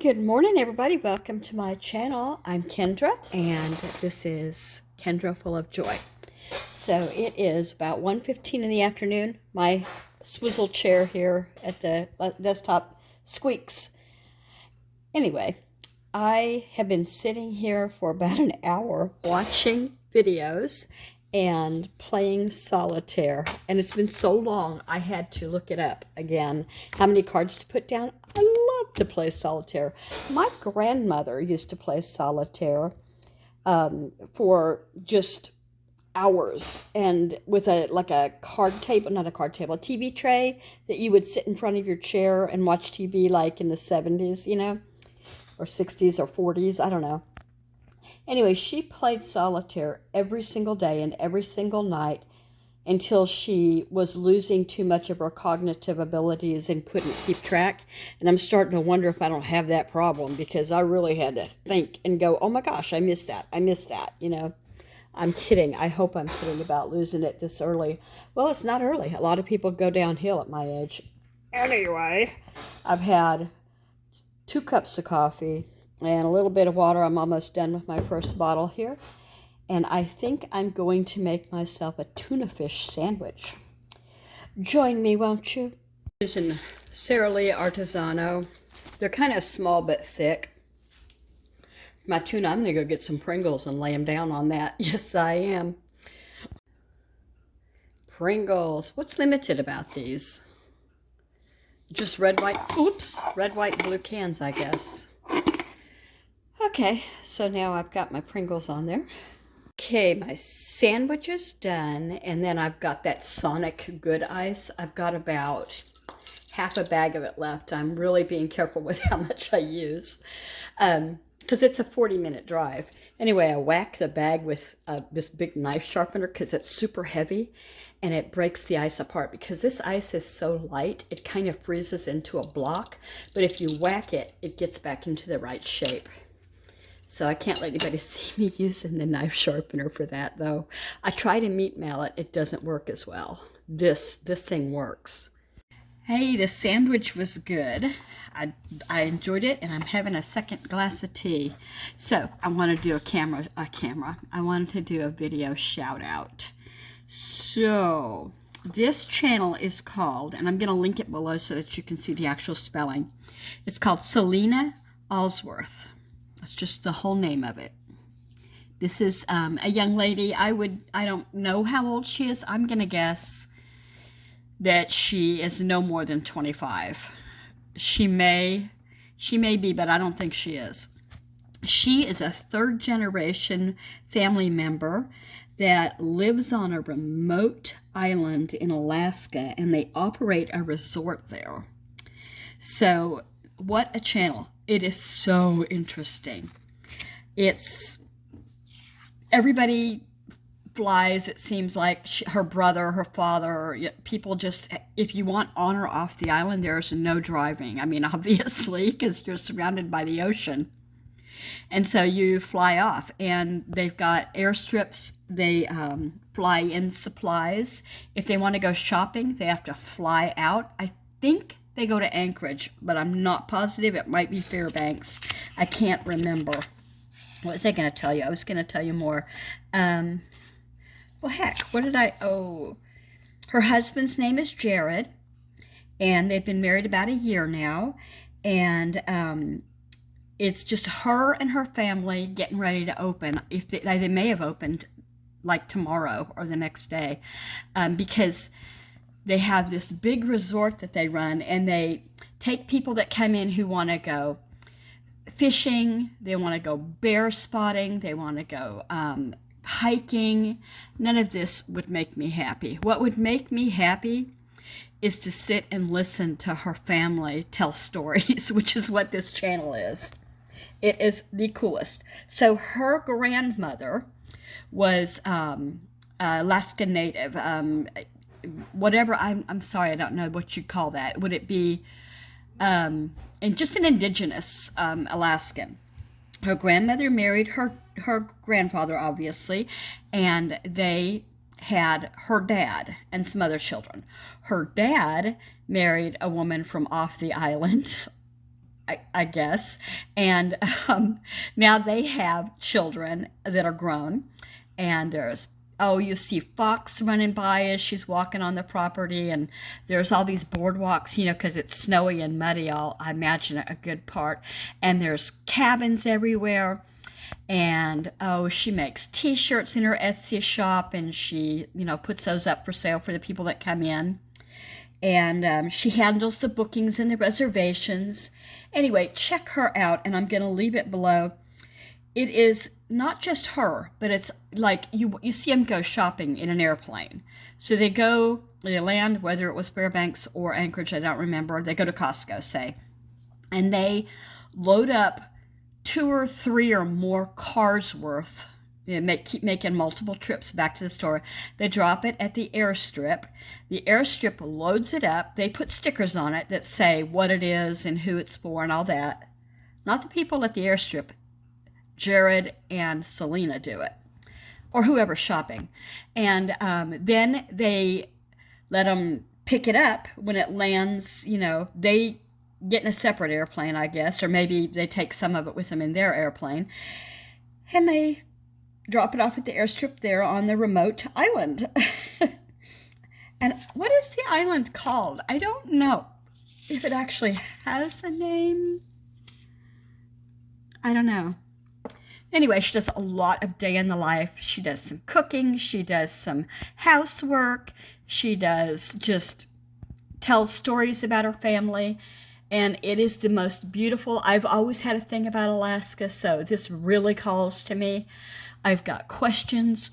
Good morning, everybody. Welcome to my channel. I'm Kendra, and this is Kendra Full of Joy. So it is about 1:15 in the afternoon. My swizzle chair here at the desktop squeaks. Anyway, I have been sitting here for about an hour watching videos and playing solitaire, and it's been so long I had to look it up again, how many cards to put down. I love to play solitaire. My grandmother used to play solitaire for just hours, and with a card table, not a card table, a TV tray that you would sit in front of your chair and watch TV like in the 70s, or 60s or 40s, I don't know. Anyway, she played solitaire every single day and every single night until she was losing too much of her cognitive abilities and couldn't keep track. And I'm starting to wonder if I don't have that problem, because I really had to think and go, oh my gosh, I missed that. I'm kidding. I hope I'm kidding about losing it this early. Well, it's not early. A lot of people go downhill at my age. Anyway, I've had 2 cups of coffee and a little bit of water. I'm almost done with my first bottle here. And I think I'm going to make myself a tuna fish sandwich. Join me, won't you? Using Sara Lee Artisano. They're kind of small but thick. My tuna, I'm going to go get some Pringles and lay them down on that. Yes, I am. Pringles. What's limited about these? Just red, white, blue cans, I guess. Okay, so now I've got my Pringles on there. Okay, my sandwich is done, and then I've got that Sonic Good Ice. I've got about half a bag of it left. I'm really being careful with how much I use, because it's a 40-minute drive. Anyway, I whack the bag with this big knife sharpener because it's super heavy, and it breaks the ice apart. Because this ice is so light, it kind of freezes into a block, but if you whack it, it gets back into the right shape. So I can't let anybody see me using the knife sharpener for that, though. I try to meat mail it. It doesn't work as well. This thing works. Hey, the sandwich was good. I enjoyed it, and I'm having a second glass of tea. So I want to do I wanted to do a video shout out. So this channel is called, and I'm going to link it below so that you can see the actual spelling. It's called Selena Allsworth. That's just the whole name of it. This is a young lady. I don't know how old she is. I'm going to guess that she is no more than 25. She may be, but I don't think she is. She is a third-generation family member that lives on a remote island in Alaska, and they operate a resort there. So, what a channel. It is so interesting. Everybody flies, it seems like. Her brother, her father, people just, if you want on or off the island, there's no driving. I mean, obviously, because you're surrounded by the ocean. And so you fly off, and they've got airstrips. They fly in supplies. If they want to go shopping, they have to fly out. I think they go to Anchorage, but I'm not positive. It might be Fairbanks. I can't remember. What was I going to tell you? I was going to tell you more. Well, heck, her husband's name is Jared, and they've been married about a year now, and it's just her and her family getting ready to open. If they may have opened like tomorrow or the next day, because they have this big resort that they run, and they take people that come in who want to go fishing, they want to go bear spotting, they want to go hiking. None of this would make me happy. What would make me happy is to sit and listen to her family tell stories, which is what this channel is. It is the coolest. So her grandmother was Alaska Native, whatever. I'm sorry, I don't know what you'd call that. Would it be and just an indigenous Alaskan? Her grandmother married her grandfather, obviously, and they had her dad and some other children. Her dad married a woman from off the island, I guess. And now they have children that are grown. And there's, oh, you see Fox running by as she's walking on the property. And there's all these boardwalks, you know, because it's snowy and muddy, I imagine a good part. And there's cabins everywhere. And oh, she makes t-shirts in her Etsy shop, and she, you know, puts those up for sale for the people that come in. And she handles the bookings and the reservations. Anyway, check her out, and I'm going to leave it below. It is not just her, but it's like you see them go shopping in an airplane. So they land, whether it was Fairbanks or Anchorage, I don't remember. They go to Costco, say, and they load up 2 or 3 or more cars worth. Keep making multiple trips back to the store. They drop it at the airstrip. The airstrip loads it up. They put stickers on it that say what it is and who it's for and all that. Not the people at the airstrip. Jared and Selena do it, or whoever's shopping. And then they let them pick it up when it lands. You know, they get in a separate airplane, I guess, or maybe they take some of it with them in their airplane, and they drop it off at the airstrip there on the remote island. And what is the island called? I don't know if it actually has a name. I don't know. Anyway, she does a lot of day in the life. She does some cooking. She does some housework. She does just tells stories about her family. And it is the most beautiful. I've always had a thing about Alaska, so this really calls to me. I've got questions.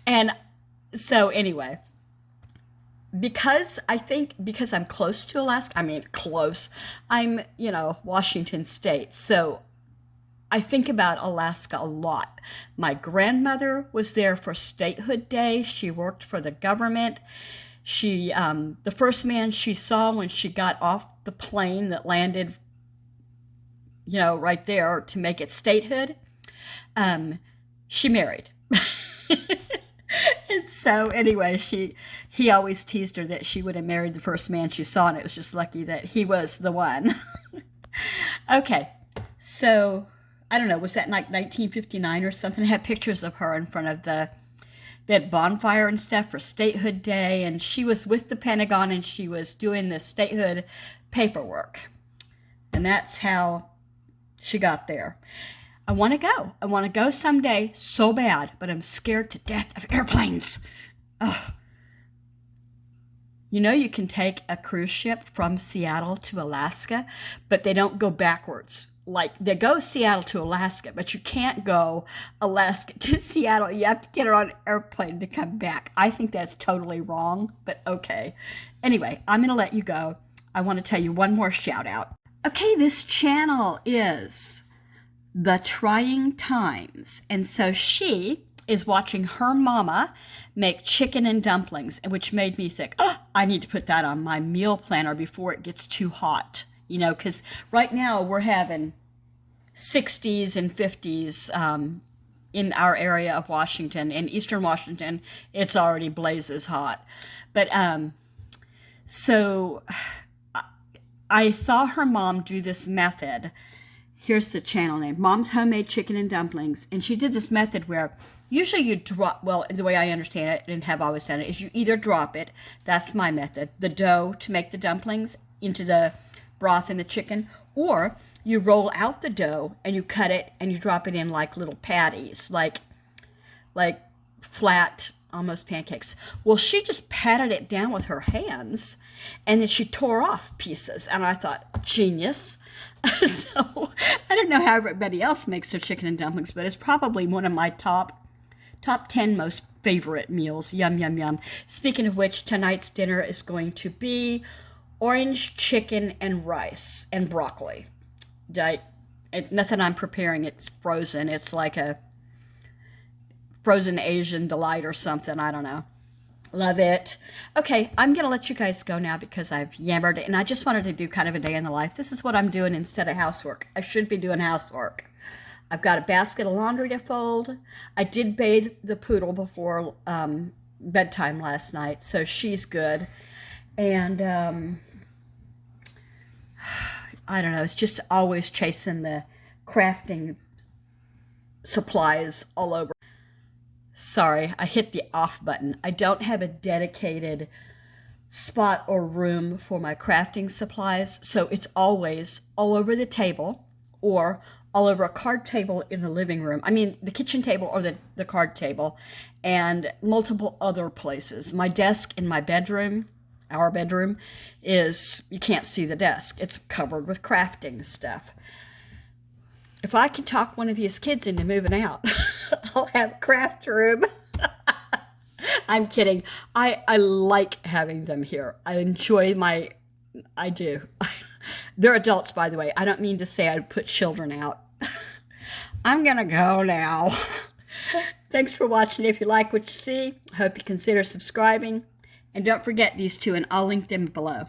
And so anyway, because I'm close to Alaska, I'm, you know, Washington State. So I think about Alaska a lot. My grandmother was there for Statehood Day. She worked for the government. She, the first man she saw when she got off the plane that landed, you know, right there to make it statehood, she married. And so anyway, he always teased her that she would have married the first man she saw, and it was just lucky that he was the one. Okay, so I don't know, was that like 1959 or something? I had pictures of her in front of that bonfire and stuff for Statehood Day, and she was with the Pentagon, and she was doing the statehood paperwork. And that's how she got there. I want to go. I want to go someday so bad, but I'm scared to death of airplanes. Ugh. You know, you can take a cruise ship from Seattle to Alaska, but they don't go backwards. Like, they go Seattle to Alaska, but you can't go Alaska to Seattle. You have to get on an airplane to come back. I think that's totally wrong, but okay. Anyway, I'm going to let you go. I want to tell you one more shout out. Okay, this channel is The Trying Times. And so she is watching her mama make chicken and dumplings, which made me think, oh, I need to put that on my meal planner before it gets too hot. You know, because right now we're having 60s and 50s in our area of Washington. In Eastern Washington, it's already blazes hot. But so I saw her mom do this method. Here's the channel name, Mom's Homemade Chicken and Dumplings. And she did this method where usually you drop, well, the way I understand it and have always done it, is you either drop it, that's my method, the dough to make the dumplings into the broth and the chicken, or you roll out the dough and you cut it and you drop it in like little patties, like flat, almost pancakes. Well, she just patted it down with her hands and then she tore off pieces. And I thought, genius. So I don't know how everybody else makes their chicken and dumplings, but it's probably one of my top 10 most favorite meals. Yum, yum, yum. Speaking of which, tonight's dinner is going to be orange chicken and rice and broccoli. Nothing I'm preparing. It's frozen. It's like a frozen Asian delight or something. I don't know. Love it. Okay, I'm going to let you guys go now because I've yammered, and I just wanted to do kind of a day in the life. This is what I'm doing instead of housework. I should be doing housework. I've got a basket of laundry to fold. I did bathe the poodle before bedtime last night, so she's good. And I don't know, it's just always chasing the crafting supplies all over. Sorry, I hit the off button. I don't have a dedicated spot or room for my crafting supplies, so it's always all over the table or all over a card table in the living room. I mean, the kitchen table or the card table, and multiple other places. My desk in my bedroom, our bedroom, is, you can't see the desk. It's covered with crafting stuff. If I can talk one of these kids into moving out, I'll have a craft room. I'm kidding. I like having them here. I enjoy I do. They're adults, by the way. I don't mean to say I'd put children out. I'm gonna go now. Thanks for watching. If you like what you see, I hope you consider subscribing. And don't forget these two, and I'll link them below.